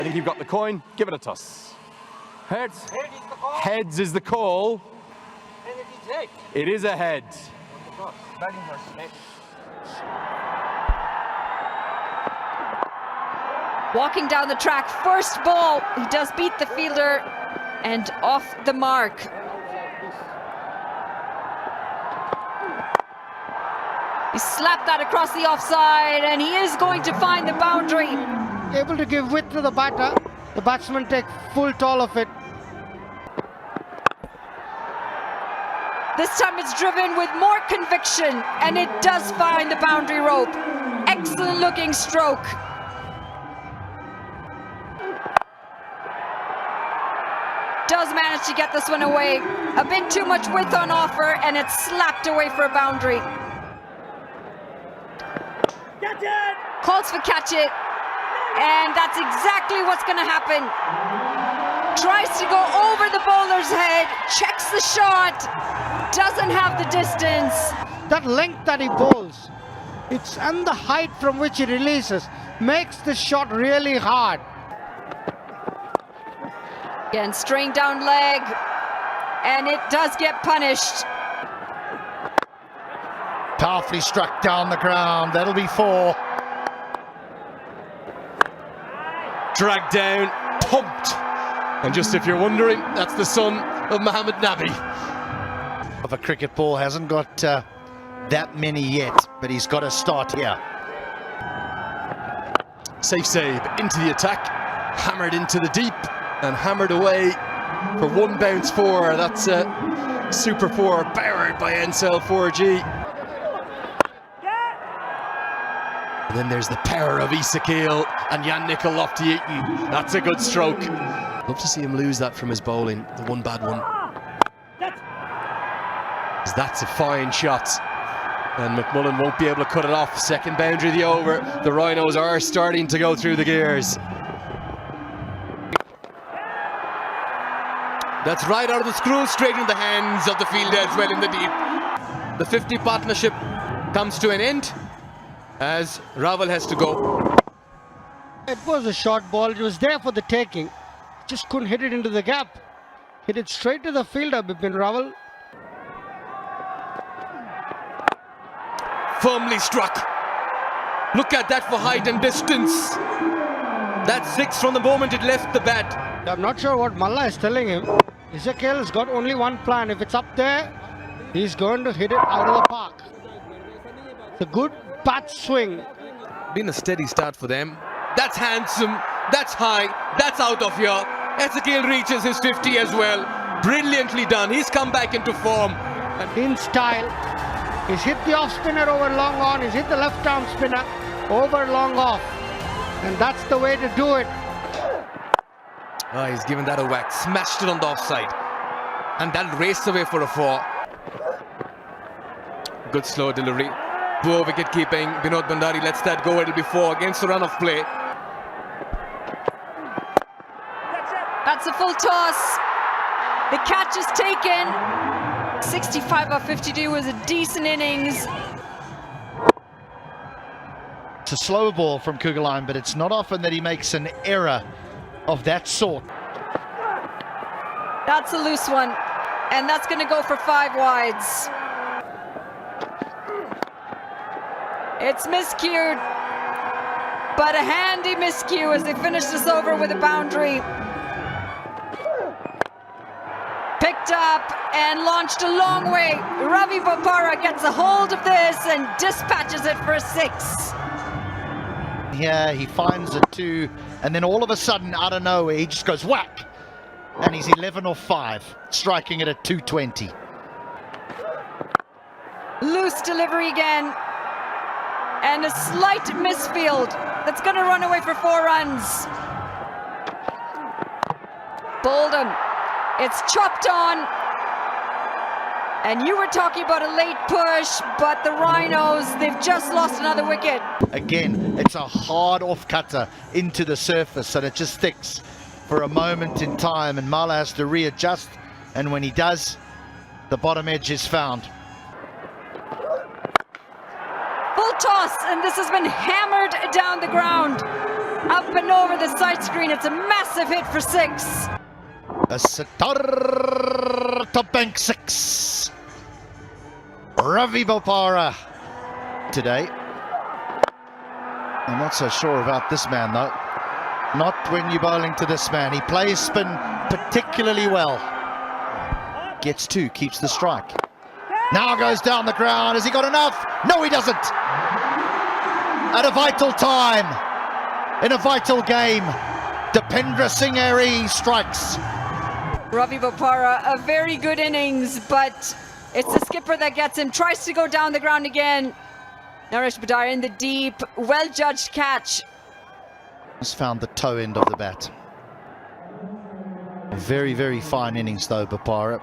I think you've got the coin. Give it a toss. Heads. Heads is the call. And it is head. It is a head. Batting first. Head. Walking down the track, first ball, he does beat the fielder and off the mark. He slapped that across the offside and he is going to find the boundary. Able to give width to the batter. The batsman take full toll of it. This time it's driven with more conviction and it does find the boundary rope. Excellent looking stroke. Does manage to get this one away. A bit too much width on offer and it's slapped away for a boundary. Catch it! Calls for catch it. And that's exactly what's going to happen. Tries to go over the bowler's head, checks the shot, doesn't have the distance. That length that he bowls, it's and the height from which he releases, makes the shot really hard. Again, straying down leg, and it does get punished. Powerfully struck down the ground. That'll be 4. Dragged down, pumped. And just if you're wondering, that's the son of Mohammed Nabi. Of a cricket ball, hasn't got that many yet, but he's got to start here. Safe save into the attack, hammered into the deep, and hammered away for 1 bounce 4. That's a super 4 powered by NCL 4G. And then there's the power of Isakil and Jan Nicol Lofty-Eaton. That's a good stroke. Love to see him lose that from his bowling, the one bad one. That's a fine shot. And McMullen won't be able to cut it off. Second boundary of the over. The Rhinos are starting to go through the gears. That's right out of the screw, straight in the hands of the fielder as well in the deep. The 50 partnership comes to an end as Raval has to go. It was a short ball. It was there for the taking. Just couldn't hit it into the gap. Hit it straight to the fielder, Bipin Raval. Firmly struck. Look at that for height and distance. That's 6 from the moment it left the bat. I'm not sure what Malla is telling him. Isakil has got only one plan. If it's up there, he's going to hit it out of the park. It's a good bat swing. Been a steady start for them. That's handsome. That's high. That's out of here. Ezekiel reaches his 50 as well. Brilliantly done. He's come back into form. In style. He's hit the off spinner over long on. He's hit the left arm spinner over long off. And that's the way to do it. Oh, he's given that a whack. Smashed it on the offside. And that'll race away for a 4. Good slow delivery. Poor wicket keeping. Binod Bandari lets that go. It'll be 4 against the run of play. That's a full toss. The catch is taken. 65 off 52 was a decent innings. It's a slow ball from Kugelheim, but it's not often that he makes an error of that sort. That's a loose one. And that's going to go for 5 wides. It's miscued. But a handy miscue as they finish this over with a boundary. Picked up and launched a long way. Ravi Bopara gets a hold of this and dispatches it for a 6. Here he finds a 2, and then all of a sudden, out of nowhere, he just goes whack, and he's 11 off 5, striking it at 220. Loose delivery again, and a slight misfield that's going to run away for 4 runs. Boldham, it's chopped on. And you were talking about a late push, but the Rhinos, they've just lost another wicket. Again, it's a hard off cutter into the surface, and it just sticks for a moment in time, and Mala has to readjust, and when he does, the bottom edge is found. Full toss, and this has been hammered down the ground. up and over the side screen. It's a massive hit for 6. A sitar to bank 6. Ravi Bopara today. I'm not so sure about this man though. Not when you're bowling to this man. He plays spin particularly well. Gets 2, keeps the strike. Now goes down the ground. Has he got enough? No, he doesn't. At a vital time, in a vital game, Dipendra Singh Airy strikes. Ravi Bopara, a very good innings, but it's the skipper that gets him. Tries to go down the ground again. Naresh Badar in the deep, well-judged catch. Just found the toe end of the bat. Very, very fine innings though, Bopara.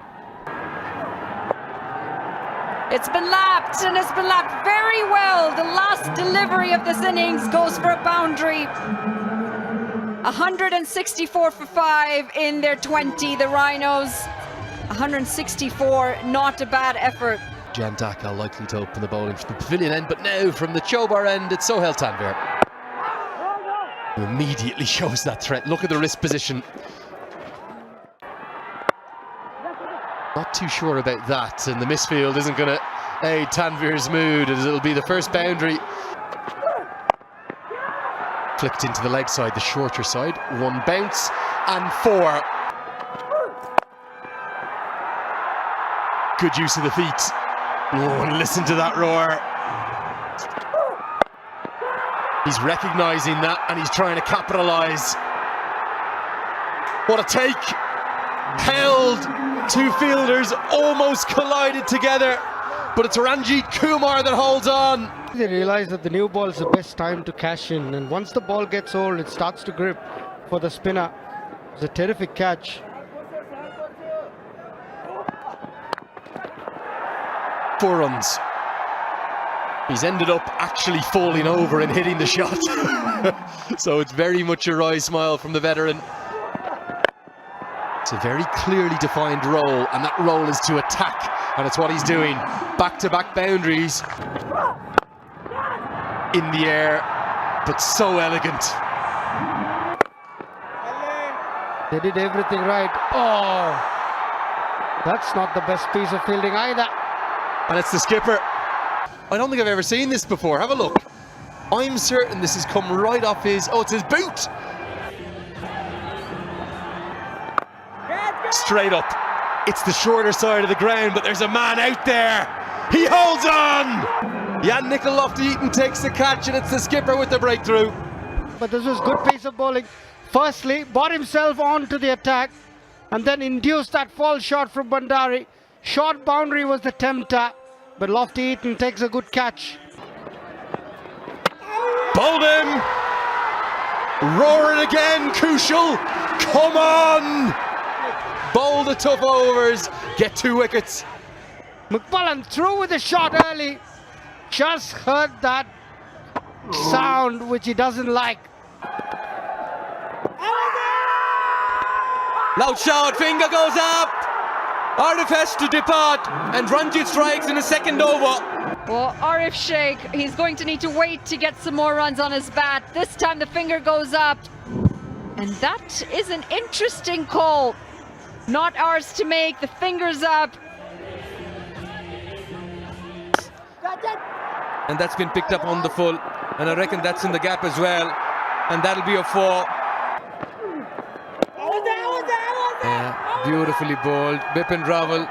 It's been lapped, and it's been lapped very well. The last delivery of this innings goes for a boundary. 164 for 5 in their 20, the Rhinos. 164, not a bad effort. Jan Daka likely to open the bowling from the pavilion end, but now from the Chobar end, it's Sohail Tanvir, who immediately shows that threat. Look at the wrist position. Not too sure about that, and the misfield isn't going to aid Tanvir's mood, as it'll be the first boundary. Flicked into the leg side, the shorter side. 1 bounce and 4. Good use of the feet. Oh, and listen to that roar. He's recognising that and he's trying to capitalise. What a take. Held. 2 fielders almost collided together, but it's Ranjit Kumar that holds on. They realize that the new ball is the best time to cash in, and once the ball gets old, it starts to grip for the spinner. It's a terrific catch. 4 runs. He's ended up actually falling over and hitting the shot. So it's very much a wry smile from the veteran. It's a very clearly defined role, and that role is to attack, and it's what he's doing. Back-to-back boundaries in the air, but so elegant. They did everything right. Oh, that's not the best piece of fielding either. And it's the skipper. I don't think I've ever seen this before. Have a look. I'm certain this has come right off his... Oh, it's his boot. Straight up. It's the shorter side of the ground, but there's a man out there. He holds on. Jan Nicol Lofty-Eaton takes the catch, and it's the skipper with the breakthrough. But this was good piece of bowling. Firstly, brought himself on to the attack, and then induced that fall shot from Bandari. Short boundary was the tempter, but Lofty-Eaton takes a good catch. Bowled him. Roar it again, Kushal. Come on. Bowl the tough overs. Get 2 wickets. McMullen through with a shot early. Just heard that sound which he doesn't like. Loud shout, finger goes up. Arif has to depart, and Ranjit strikes in the 2nd over. Well, Arif Sheikh, he's going to need to wait to get some more runs on his bat. This time the finger goes up. And that is an interesting call. Not ours to make, the finger's up. And that's been picked up on the full, and I reckon that's in the gap as well, and that'll be a 4. Yeah, beautifully bowled. Bipin Rawal.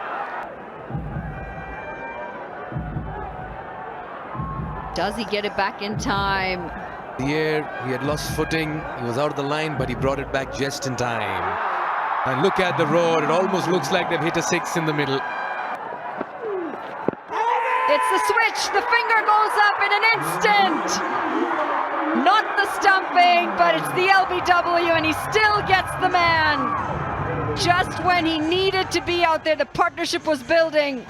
Does he get it back in time? Here, he had lost footing. He was out of the line, but he brought it back just in time. And look at the roar. It almost looks like they've hit a 6 in the middle. It's the switch. The finger goes up in an instant. Not the stumping, but it's the LBW, and he still gets the man. Just when he needed to be out there, the partnership was building.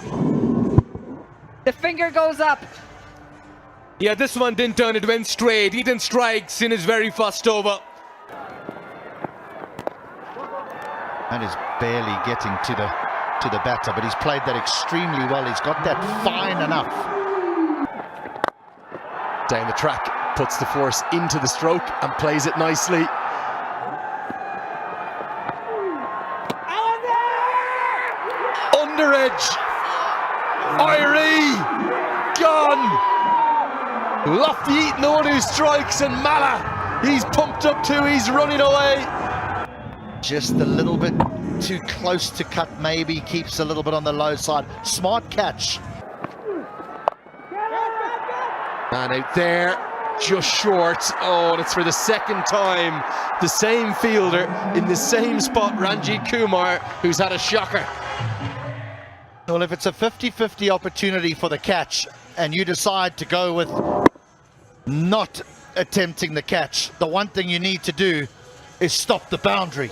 The finger goes up. Yeah, this one didn't turn, it went straight. Eaton strikes in his very first over. And is barely getting to the batter, but he's played that extremely well. He's got that fine enough. Down the track, puts the force into the stroke and plays it nicely. Under edge. Irie gone. Lofty Eaton, the one who strikes, and Mala, he's pumped up too, he's running away. Just a little bit too close to cut, maybe keeps a little bit on the low side. Smart catch. Man out there, just short. Oh, and it's for the second time. The same fielder in the same spot, Ranjit Kumar, who's had a shocker. Well, if it's a 50-50 opportunity for the catch and you decide to go with not attempting the catch, the one thing you need to do is stop the boundary.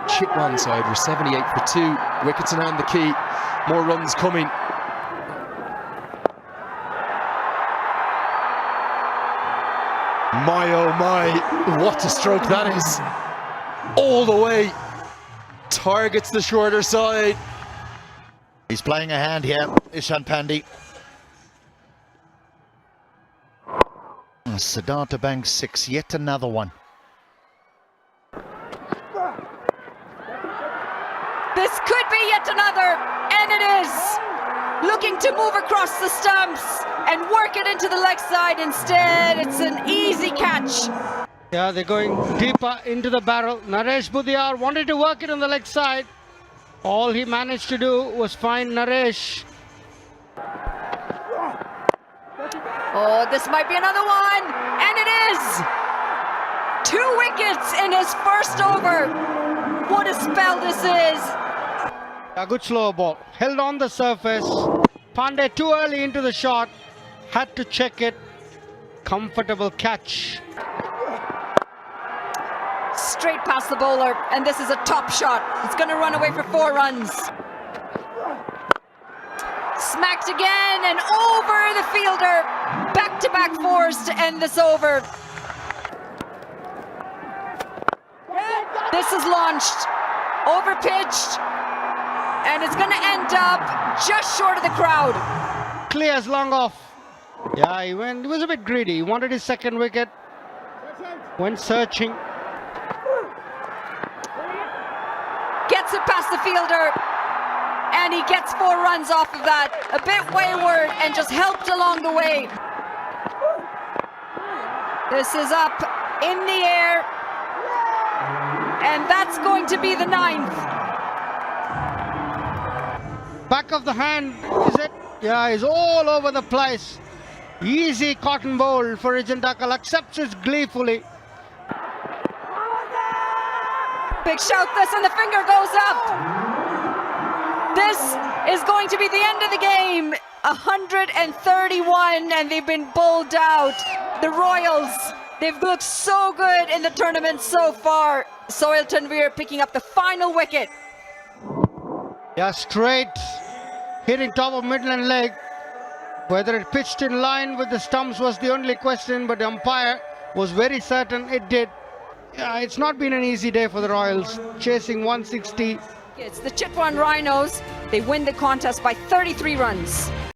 Chitwan side, we're 78 for 2. Wickets in hand, the key. More runs coming. My oh my, what a stroke that is. All the way. Targets the shorter side. He's playing a hand here, Ishan Pandey. Siddhartha banks 6, yet another one. This could be yet another, and it is. Looking to move across the stumps and work it into the leg side instead. It's an easy catch. Yeah, they're going deeper into the barrel. Naresh Budiyar wanted to work it on the leg side. All he managed to do was find Naresh. Oh, this might be another one, and it is. 2 wickets in his first over. What a spell this is. A good slow ball. Held on the surface. Pandey too early into the shot. Had to check it. Comfortable catch. Straight past the bowler, and this is a top shot. It's going to run away for 4 runs. Smacked again and over the fielder. Back-to-back 4s to end this over. This is launched, over-pitched, and it's going to end up just short of the crowd. Clears long off. Yeah, he was a bit greedy. He wanted his second wicket. Went searching. Gets it past the fielder, and he gets 4 runs off of that. A bit wayward and just helped along the way. This is up in the air, and that's going to be the 9th. Back of the hand, is it? Yeah, he's all over the place. Easy cotton bowl for Ijandakal, accepts it gleefully. Big shout this, and the finger goes up. This is going to be the end of the game. 131, and they've been bowled out. The Royals, they've looked so good in the tournament so far. Sohail Tanveer picking up the final wicket. Yeah, straight, hitting top of midland leg. Whether it pitched in line with the stumps was the only question, but the umpire was very certain it did. Yeah, it's not been an easy day for the Royals, chasing 160. It's the Chitwan Rhinos. They win the contest by 33 runs.